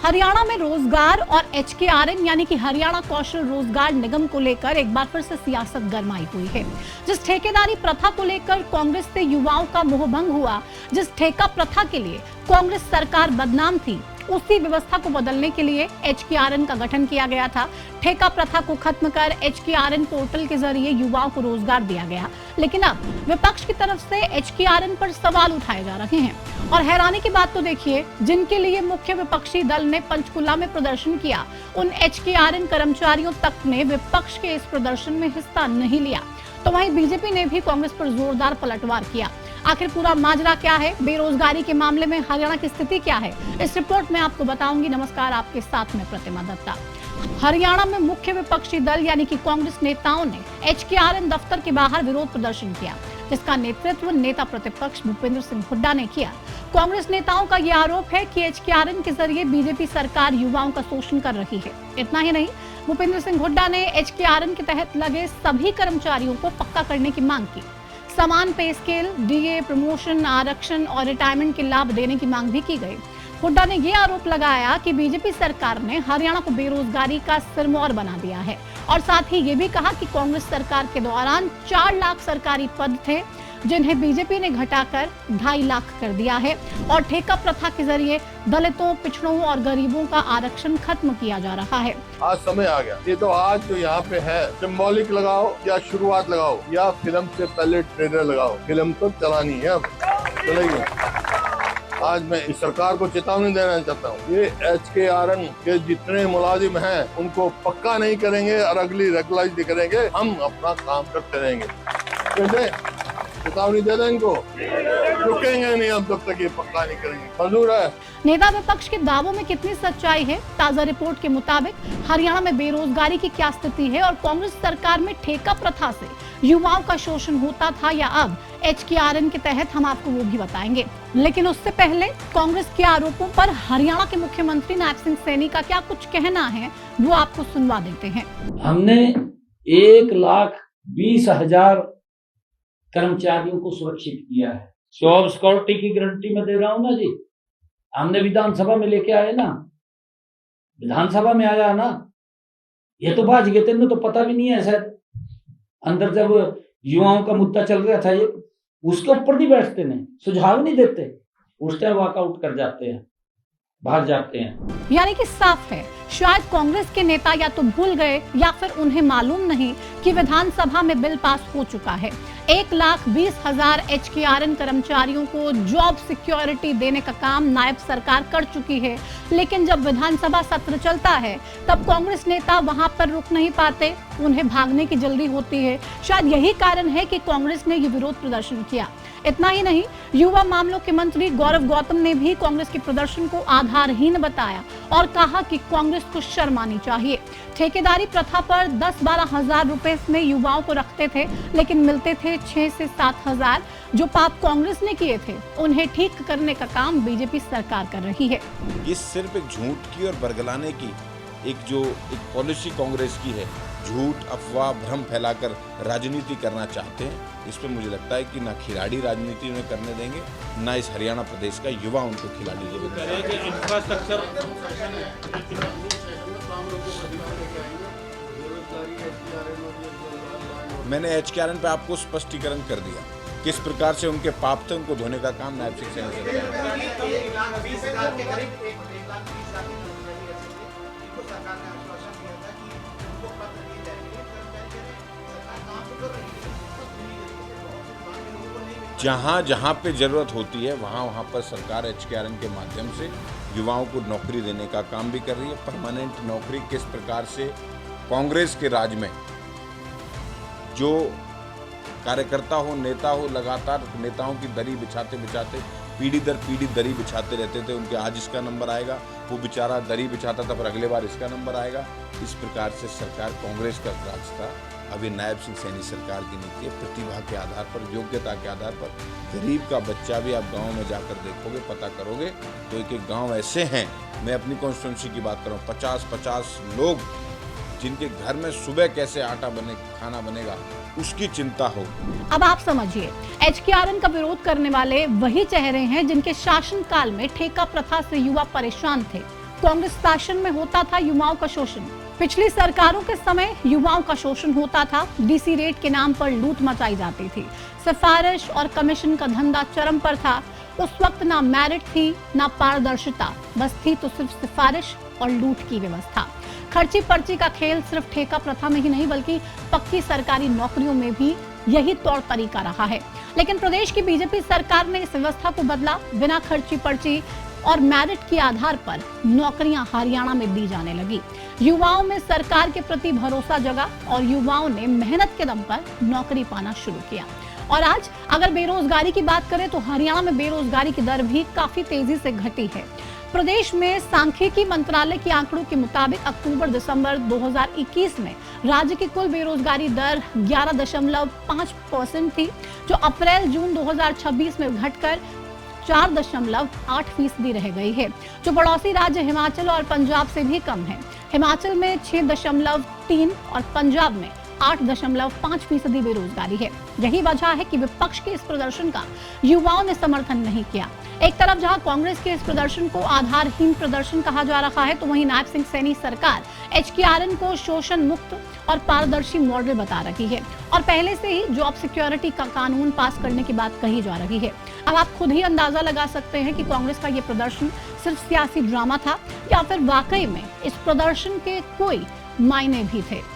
हरियाणा में रोजगार और HKRN यानी कि हरियाणा कौशल रोजगार निगम को लेकर एक बार फिर से सियासत गरमाई हुई है। जिस ठेकेदारी प्रथा को लेकर कांग्रेस से युवाओं का मोहभंग हुआ, जिस ठेका प्रथा के लिए कांग्रेस सरकार बदनाम थी, उसी व्यवस्था को बदलने के लिए HKRN का गठन किया गया था। ठेका प्रथा को खत्म कर HKRN पोर्टल के जरिए युवाओं को रोजगार दिया गया। लेकिन अब विपक्ष की तरफ से HKRN पर सवाल उठाए जा रहे हैं और हैरानी की बात तो देखिए, जिनके लिए मुख्य विपक्षी दल ने पंचकुला में प्रदर्शन किया, उन HKRN कर्मचारियों तक ने विपक्ष के इस प्रदर्शन में हिस्सा नहीं लिया। तो वहीं बीजेपी ने भी कांग्रेस पर जोरदार पलटवार किया। आखिर पूरा माजरा क्या है, बेरोजगारी के मामले में हरियाणा की स्थिति क्या है, इस रिपोर्ट में आपको बताऊंगी। नमस्कार, आपके साथ में प्रतिमा दत्ता। हरियाणा में मुख्य विपक्षी दल यानी कि कांग्रेस नेताओं ने HKRN दफ्तर के बाहर विरोध प्रदर्शन किया, जिसका नेतृत्व नेता प्रतिपक्ष भूपेंद्र सिंह हुड्डा ने किया। कांग्रेस नेताओं का यह आरोप है कि HKRN के जरिए बीजेपी सरकार युवाओं का शोषण कर रही है। इतना ही नहीं, भूपेंद्र सिंह हुड्डा ने HKRN के तहत लगे सभी कर्मचारियों को पक्का करने की मांग की। समान पे स्केल, DA, प्रमोशन, आरक्षण और रिटायरमेंट के लाभ देने की मांग भी की गई। हुड्डा ने यह आरोप लगाया कि बीजेपी सरकार ने हरियाणा को बेरोजगारी का सिरमौर बना दिया है और साथ ही ये भी कहा कि कांग्रेस सरकार के दौरान 4 लाख सरकारी पद थे, जिन्हें बीजेपी ने घटाकर 2.5 लाख कर दिया है और ठेका प्रथा के जरिए दलितों, पिछड़ों और गरीबों का आरक्षण खत्म किया जा रहा है। आज समय आ गया, ये तो आज जो यहाँ पे है, सिंबॉलिक लगाओ या शुरुआत लगाओ या फिल्म से पहले ट्रेलर लगाओ, फिल्म तो चलानी है, अब चलेगी। आज मैं इस सरकार को चेतावनी देना चाहता हूँ, ये HKRN के जितने मुलाजिम हैं उनको पक्का नहीं करेंगे और अगली रेगुलाइज करेंगे, हम अपना काम करते रहेंगे। कैसे चेतावनी दे दें इनको, रुकेंगे नहीं अब जब तक ये पक्का नहीं करेंगे। मंजूर है। नेता विपक्ष के दावों में कितनी सच्चाई है? ताजा रिपोर्ट के मुताबिक हरियाणा में बेरोजगारी की क्या स्थिति है और कांग्रेस सरकार में ठेका प्रथा से युवाओं का शोषण होता था या अब HKRN के तहत, हम आपको वो भी बताएंगे। लेकिन उससे पहले कांग्रेस के आरोपों पर हरियाणा के मुख्यमंत्री नायब सिंह सैनी का क्या कुछ कहना है, वो आपको सुनवा देते हैं। हमने 1,20,000 कर्मचारियों को सुरक्षित किया है। जॉब सिक्योरिटी की गारंटी में दे रहा हूं ना जी। हमने विधानसभा में लेके आए ना, विधानसभा में आया ना, ये तो भाज गए थे, इन्हें तो पता भी नहीं है शायद। अंदर जब युवाओं का मुद्दा चल रहा था, ये उसके ऊपर नहीं बैठते, नहीं सुझाव नहीं देते, उस टाइम वॉकआउट कर जाते हैं, भाग जाते हैं। यानी कि साफ है, शायद कांग्रेस के नेता या तो भूल गए या फिर उन्हें मालूम नहीं कि विधानसभा में बिल पास हो चुका है। 1,20,000 HKRN कर्मचारियों को जॉब सिक्योरिटी देने का काम नायब सरकार कर चुकी है, लेकिन जब विधानसभा सत्र चलता है तब कांग्रेस नेता वहां पर रुक नहीं पाते, उन्हें भागने की जल्दी होती है। शायद यही कारण है कि कांग्रेस ने ये विरोध प्रदर्शन किया। इतना ही नहीं, युवा मामलों के मंत्री गौरव गौतम ने भी कांग्रेस के प्रदर्शन को आधारहीन बताया और कहा कि कांग्रेस को शर्म आनी चाहिए। ठेकेदारी प्रथा पर 10-12 हजार रुपए में युवाओं को रखते थे, लेकिन मिलते थे 6 से 7 हजार। जो पाप कांग्रेस ने किए थे, उन्हें ठीक करने का काम बीजेपी सरकार कर रही है। ये सिर्फ एक झूठ की और बरगलाने की एक पॉलिसी कांग्रेस की है। झूठ, अफवाह, भ्रम फैलाकर राजनीति करना चाहते हैं। इस पे मुझे लगता है कि ना खिलाड़ी राजनीति में करने देंगे, ना इस हरियाणा प्रदेश का युवा उनको खिलाड़ी देंगे। मैंने HKRN पे आपको स्पष्टीकरण कर दिया, किस प्रकार से उनके पाप थे, उनको धोने का काम नायब सिंह सैनी से जहाँ जहाँ पे जरूरत होती है वहाँ पर सरकार HKRN के माध्यम से युवाओं को नौकरी देने का काम भी कर रही है। परमानेंट नौकरी किस प्रकार से कांग्रेस के राज में जो कार्यकर्ता हो, नेता हो, लगातार नेताओं की दरी बिछाते बिछाते पीढ़ी दर पीढ़ी दरी बिछाते रहते थे, उनके आज इसका नंबर आएगा, वो बेचारा दरी बिछाता था पर अगले बार इसका नंबर आएगा। इस प्रकार से सरकार कांग्रेस का राज था। अभी नायब सिंह सैनी सरकार की नीति है, प्रतिभा के आधार पर, योग्यता के आधार पर। गरीब का बच्चा भी आप गाँव में जाकर देखोगे, पता करोगे तो एक गाँव ऐसे हैं, मैं अपनी कॉन्स्टिट्यूंसी की बात कर रहा हूँ, 50-50 लोग जिनके घर में सुबह कैसे आटा बने, खाना बनेगा, उसकी चिंता हो। अब आप समझिए, HKRN का विरोध करने वाले वही चेहरे हैं जिनके शासन काल में ठेका प्रथा से युवा परेशान थे। कांग्रेस शासन में होता था युवाओं का शोषण। पिछली सरकारों के समय युवाओं का शोषण होता था। डीसी रेट के नाम पर लूट मचाई जाती थी। सिफारिश और कमीशन का धंधा चरम पर था। उस वक्त ना मेरिट थी, ना पारदर्शिता, बस थी तो सिर्फ सिफारिश और लूट की व्यवस्था। खर्ची पर्ची का खेल सिर्फ ठेका प्रथा में ही नहीं बल्कि पक्की सरकारी नौकरियों में भी यही तौर तरीका रहा है। लेकिन प्रदेश की बीजेपी सरकार ने इस व्यवस्था को बदला। बिना खर्ची पर्ची और मेरिट के आधार पर नौकरियां हरियाणा में दी जाने लगी। युवाओं में सरकार के प्रति भरोसा जगा और युवाओं ने मेहनत के दम पर नौकरी पाना शुरू किया। और आज अगर बेरोजगारी की बात करें तो हरियाणा में बेरोजगारी की दर भी काफी तेजी से घटी है। प्रदेश में सांख्यिकी मंत्रालय के आंकड़ों के मुताबिक अक्टूबर-दिसंबर 2021 में राज्य की कुल बेरोजगारी दर 11.5% थी, जो अप्रैल-जून 2026 में घटकर 4.8% रह गई है, जो पड़ोसी राज्य हिमाचल और पंजाब से भी कम है। हिमाचल में 6.3 और पंजाब में 8.5% बेरोजगारी है। यही वजह है कि विपक्ष के इस प्रदर्शन का युवाओं ने समर्थन नहीं किया। एक तरफ जहां कांग्रेस के इस प्रदर्शन को आधारहीन प्रदर्शन कहा जा रहा है, तो वहीं नायब सिंह सैनी सरकार HKRN को शोषण मुक्त और पारदर्शी मॉडल बता रही है और पहले से ही जॉब सिक्योरिटी का कानून पास करने की बात कही जा रही है। अब आप खुद ही अंदाजा लगा सकते हैं कि कांग्रेस का ये प्रदर्शन सिर्फ सियासी ड्रामा था या फिर वाकई में इस प्रदर्शन के कोई मायने भी थे।